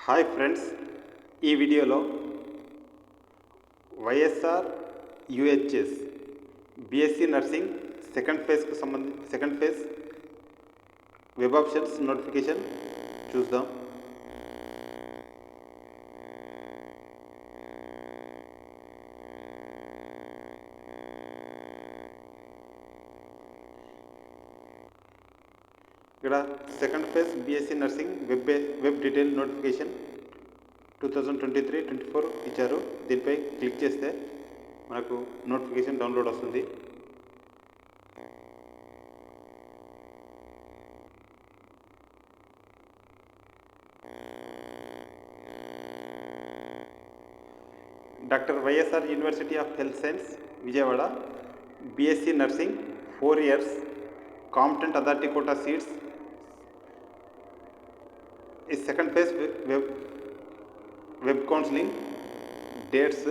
Hi friends, ఈ వీడియోలో YSR UHS BSc nursing second phase web options notification చూద్దాం. ఇక్కడ second phase BSc nursing web detail notification 2023-24 ఇచ్చారు. దీనిపై క్లిక్ చేస్తే మనకు నోటిఫికేషన్ డౌన్లోడ్ వస్తుంది. Doctor YSR university of health science Vijayawada, BSc nursing 4 years, competent authority quota seats. ఈ second phase web counselling dates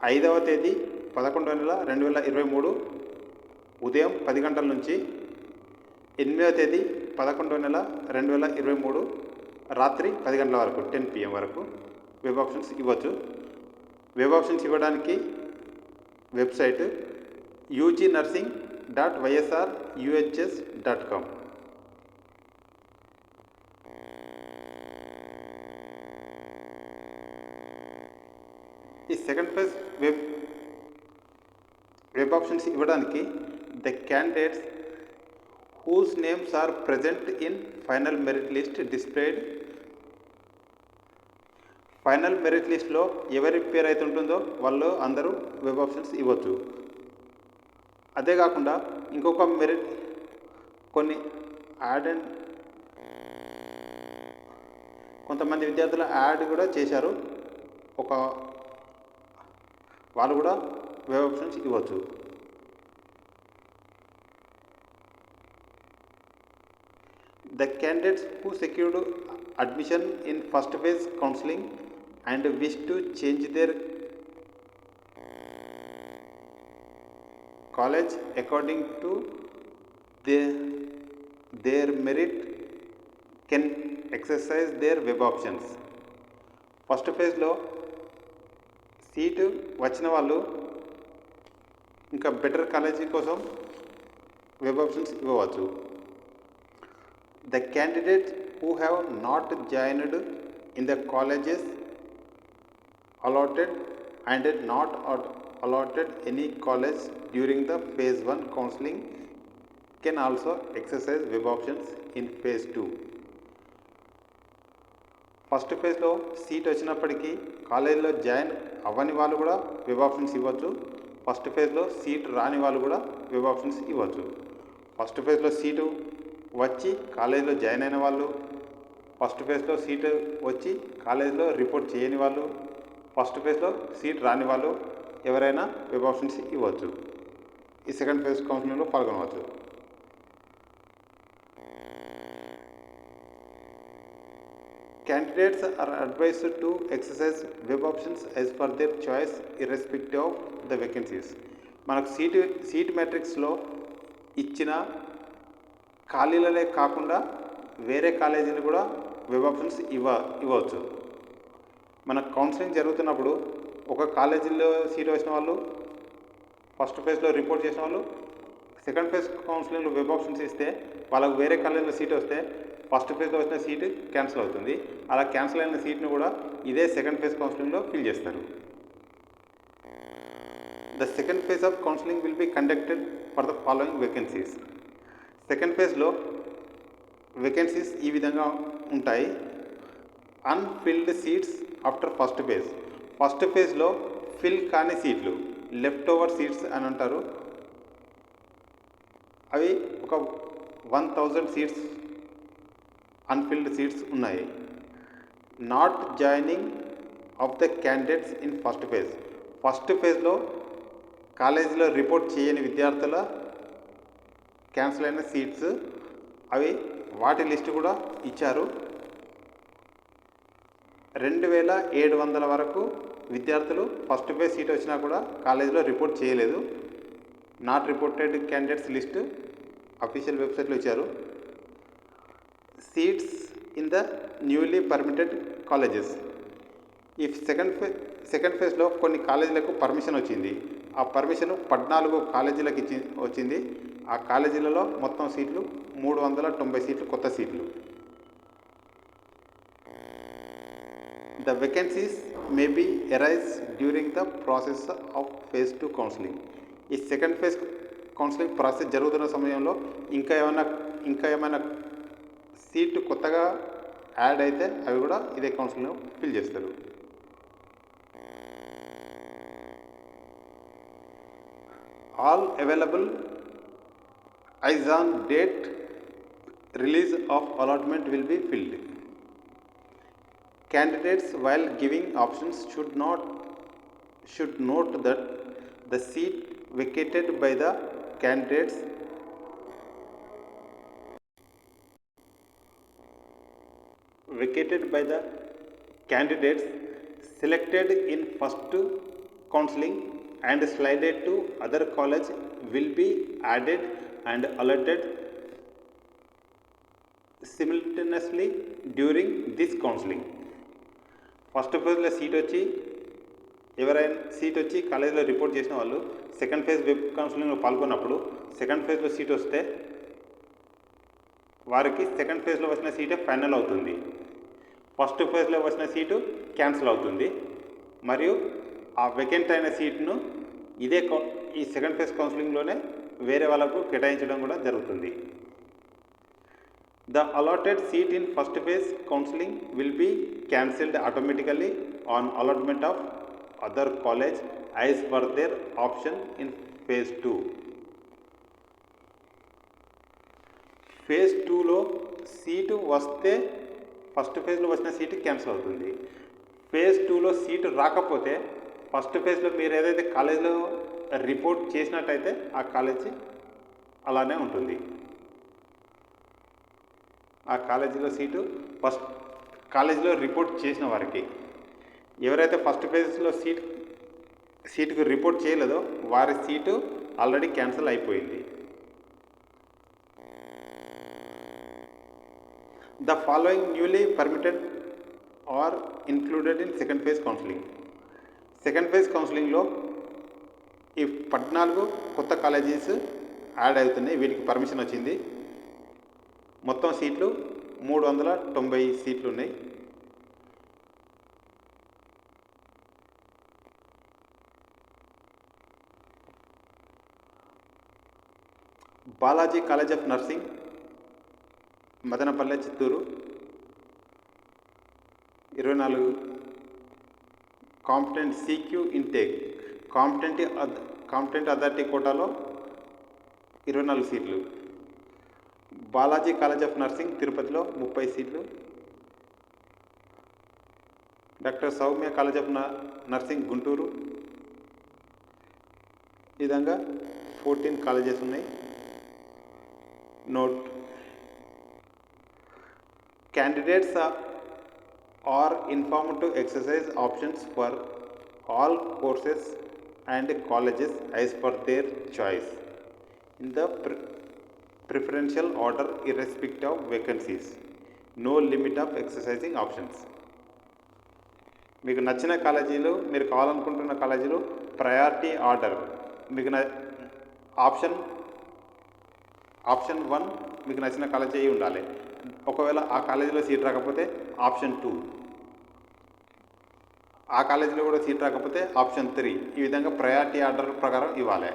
5వ తేదీ 11వ నెల 2023 ఉదయం 10 గంటల నుంచి 8వ తేదీ 11వ నెల 2023 రాత్రి 10 గంటల వరకు 10 PM వరకు వెబ్ ఆప్షన్స్ ఇవ్వచ్చు. వెబ్ ఆప్షన్స్ ఇవ్వడానికి వెబ్సైట్ ugnursing.ysruhs.com. ఈ సెకండ్ ఫేజ్ వెబ్ ఆప్షన్స్ ఇవ్వడానికి the candidates whose names are present in final merit list displayed. Final merit లిస్ట్లో ఎవరి పేరు అయితే ఉంటుందో వాళ్ళు అందరూ వెబ్ ఆప్షన్స్ ఇవ్వచ్చు. అదే కాకుండా ఇంకొక మెరిట్ కొన్ని కొంతమంది విద్యార్థుల యాడ్ కూడా చేశారు. వాళ్ళు కూడా వెబ్ ఆప్షన్స్ ఇవ్వచ్చు. The candidates who secured admission in first phase counseling and wish to change their college according to their merit can exercise their web options. First ఫేజ్లో సీటు వచ్చిన వాళ్ళు ఇంకా బెటర్ కాలేజీ కోసం వెబ్ ఆప్షన్స్ ఇవ్వవచ్చు. The candidates who have not joined in the colleges allotted and not allotted any college during the phase 1 counseling can also exercise web options in phase 2. First ఫేజ్లో seat వచ్చినప్పటికీ కాలేజీలో join అవ్వని వాళ్ళు కూడా web options ఇవ్వచ్చు. First ఫేజ్లో seat రాని వాళ్ళు కూడా వెబ్ ఆప్షన్స్ ఇవ్వచ్చు. ఫస్ట్ ఫేజ్లో సీటు వచ్చి కాలేజీలో జాయిన్ అయిన వాళ్ళు, ఫస్ట్ ఫేజ్లో సీటు వచ్చి కాలేజీలో రిపోర్ట్ చేయని వాళ్ళు, ఫస్ట్ ఫేజ్లో సీట్ రాని వాళ్ళు ఎవరైనా వెబ్ ఆప్షన్స్ ఇవ్వచ్చు. ఈ సెకండ్ ఫేజ్ కౌన్సిలింగ్లో పాల్గొనవచ్చు. Candidates are advised to exercise web options as per their choice irrespective of the vacancies. మనకు సీట్ మ్యాట్రిక్స్లో ఇచ్చిన ఖాళీలనే కాకుండా వేరే కాలేజీలు కూడా వెబ్ ఆప్షన్స్ ఇవ్వచ్చు. మన కౌన్సిలింగ్ జరుగుతున్నప్పుడు ఒక కాలేజీలో సీట్ వచ్చిన వాళ్ళు ఫస్ట్ ఫేజ్లో రిపోర్ట్ చేసిన వాళ్ళు సెకండ్ ఫేజ్ కౌన్సిలింగ్లో వెబ్ ఆప్షన్స్ ఇస్తే వాళ్ళకు వేరే కాలేజీలో సీట్ వస్తే ఫస్ట్ ఫేజ్లో వచ్చిన సీటు క్యాన్సిల్ అవుతుంది. అలా క్యాన్సిల్ అయిన సీట్ను కూడా ఇదే సెకండ్ ఫేజ్ కౌన్సిలింగ్లో ఫిల్ చేస్తారు. The second phase of counselling will be conducted for the following vacancies. Second ఫేజ్లో వేకెన్సీస్ ఈ విధంగా ఉంటాయి. Unfilled seats after first phase. First ఫేజ్లో ఫిల్ కాని సీట్లు, లెఫ్ట్ ఓవర్ సీట్స్ అని అంటారు. అవి ఒక 1000 సీట్స్ అన్ఫిల్డ్ సీట్స్ ఉన్నాయి. Not joining of the candidates in first phase. First ఫేజ్లో కాలేజీలో రిపోర్ట్ చేయని విద్యార్థుల క్యాన్సిల్ అయిన సీట్స్ అవి వాటి లిస్టు కూడా ఇచ్చారు. 2700 వరకు విద్యార్థులు ఫస్ట్ ఫేజ్ సీట్ వచ్చినా కూడా కాలేజీలో రిపోర్ట్ చేయలేదు. Not reported candidates list official వెబ్సైట్లో ఇచ్చారు. Seats in the newly permitted colleges. ఈ సెకండ్ ఫేజ్లో కొన్ని కాలేజీలకు పర్మిషన్ వచ్చింది. ఆ పర్మిషన్ 14 కాలేజీలకు వచ్చింది. ఆ కాలేజీలలో మొత్తం సీట్లు 390 సీట్లు, కొత్త సీట్లు. The vacancies may be arise during the process of phase 2 counseling. ఈ సెకండ్ ఫేజ్ కౌన్సిలింగ్ ప్రాసెస్ జరుగుతున్న సమయంలో ఇంకా ఏమైనా సీటు కొత్తగా యాడ్ అయితే అవి కూడా ఇదే కౌన్సిలింగ్ ఫిల్ చేస్తారు. All available as on date release of allotment will be filled. Candidates, while giving options, should note that the seat vacated by the candidates selected in first counseling and slided to other college will be added and allotted simultaneously during this counseling. First ఫేజ్లో ఎవరైనా seat వచ్చి కాలేజీలో report చేసిన వాళ్ళు second phase web కౌన్సిలింగ్లో పాల్గొన్నప్పుడు second ఫేజ్లో seat వస్తే వారికి సెకండ్ ఫేజ్లో వచ్చిన సీటే ఫైనల్ అవుతుంది. ఫస్ట్ ఫేజ్లో వచ్చిన సీటు క్యాన్సిల్ అవుతుంది. మరియు ఆ వెకెంట్ అయిన సీట్ను ఈ సెకండ్ ఫేజ్ కౌన్సిలింగ్లోనే వేరే వాళ్ళకు కేటాయించడం కూడా జరుగుతుంది. The allotted seat in first phase counseling will be cancelled automatically on allotment of other college as per their option in phase 2. phase 2లో సీటు వస్తే ఫస్ట్ ఫేజ్లో వచ్చిన సీటు క్యాన్సిల్ అవుతుంది. phase 2లో సీటు రాకపోతే ఫస్ట్ ఫేజ్లో మీరు ఏదైతే కాలేజీలో రిపోర్ట్ చేసినట్టయితే ఆ కాలేజీ అలానే ఉంటుంది. ఆ కాలేజీలో సీటు ఫస్ట్ కాలేజీలో రిపోర్ట్ చేసిన వారికి, ఎవరైతే ఫస్ట్ ఫేజ్లో సీటుకు రిపోర్ట్ చేయలేదో వారి సీటు ఆల్రెడీ క్యాన్సిల్ అయిపోయింది. The following newly permitted are included in second phase counseling. Second phase కౌన్సిలింగ్లో ఈ 14 కొత్త కాలేజీస్ యాడ్ అవుతున్నాయి. వీటికి పర్మిషన్ వచ్చింది. మొత్తం సీట్లు 390 సీట్లు ఉన్నాయి. Balaji college of nursing, Madanapalle, Chittoor 24. Competent CQ intake, competent authority కోటాలో 24 సీట్లు. బాలాజీ కాలేజ్ ఆఫ్ నర్సింగ్ తిరుపతిలో 30 సీట్లు. Doctor Soumya college of nursing Guntur. ఈ విధంగా 14 కాలేజెస్ ఉన్నాయి. Note: candidates are informed to exercise options for all courses and colleges as per their choice in the preferential order irrespective of vacancies. No limit of exercising options. మీకు నచ్చిన కాలేజీలు, మీరు కావాలనుకుంటున్న కాలేజీలు priority order, మీకు option 1 మీకు నచ్చిన college అయి ఉండాలి. ఒకవేళ ఆ కాలేజీలో సీట్ రాకపోతే ఆప్షన్ 2, ఆ కాలేజీలో కూడా సీట్ రాకపోతే ఆప్షన్ 3. ఈ విధంగా ప్రయారిటీ ఆర్డర్ ప్రకారం ఇవ్వాలి.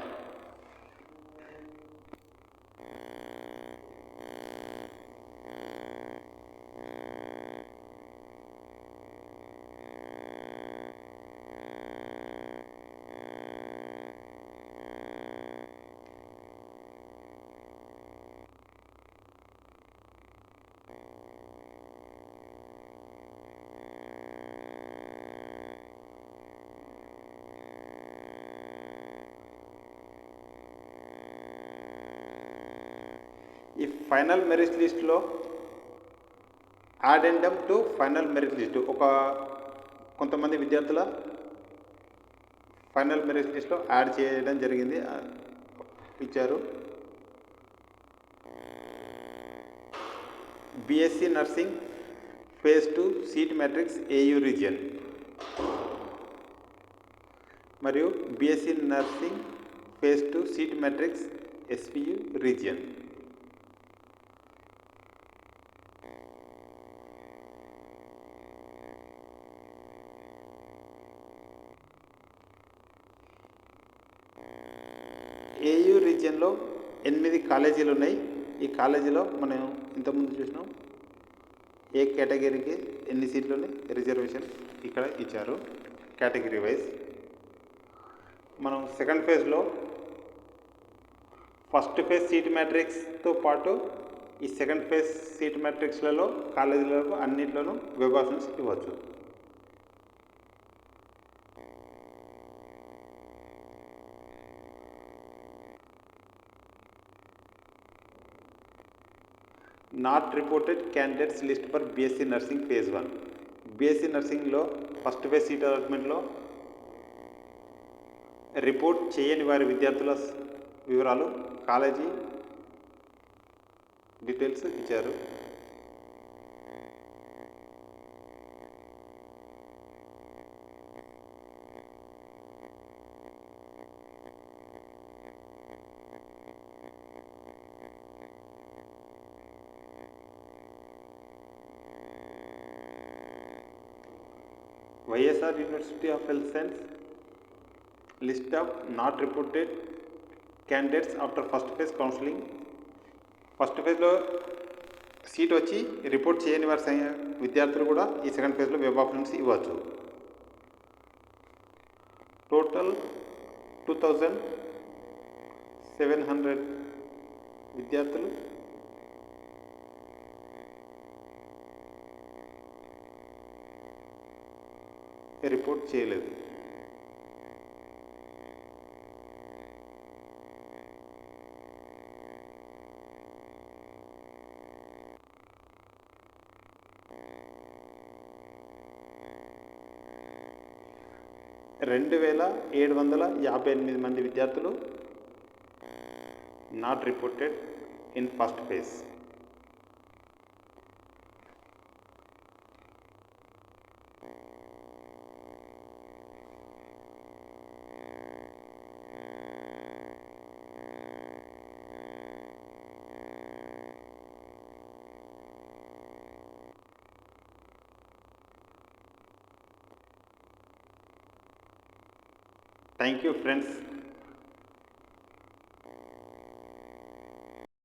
ఈ ఫైనల్ మెరిట్ లిస్ట్లో యాడెండమ్ టు ఫైనల్ మెరిట్ లిస్టు కొంతమంది విద్యార్థుల ఫైనల్ మెరిట్ లిస్ట్లో యాడ్ చేయడం జరిగింది, ఇచ్చారు. BSc nursing phase 2 seat matrix AU region మరియు BSc nursing phase 2 seat matrix SVU region. AU రీజియన్లో 8 కాలేజీలు ఉన్నాయి. ఈ కాలేజీలో మనం ఇంతకుముందు చూసినాం ఏ కేటగిరీకి ఎన్ని సీట్లు ఉన్నాయి, రిజర్వేషన్ ఇక్కడ ఇచ్చారు కేటగిరీ వైజ్. మనం సెకండ్ ఫేజ్లో ఫస్ట్ ఫేజ్ సీట్ మ్యాట్రిక్స్తో పాటు ఈ సెకండ్ ఫేజ్ సీట్ మ్యాట్రిక్స్లలో కాలేజీలకు అన్నింటిలోనూ వెబ్ ఆప్షన్స్ ఇవ్వచ్చు. Not reported candidates list for BSc nursing phase 1. BSc నర్సింగ్లో ఫస్ట్ ఫేజ్ సీట్ అలాట్మెంట్లో రిపోర్ట్ చేయని వారి విద్యార్థుల వివరాలు కాలేజీ డీటెయిల్స్ ఇచ్చారు. YSR university of health science list of not reported candidates after first phase counselling. First ఫేజ్లో seat వచ్చి report చేయని వారి విద్యార్థులు కూడా ఈ సెకండ్ ఫేజ్లో వెబ్ ఆప్షన్స్ ఇవ్వచ్చు. టోటల్ 2700 విద్యార్థులు రిపోర్ట్ చేయలేదు. రెండు 2758 మంది విద్యార్థులు not reported in first phase. Thank you friends.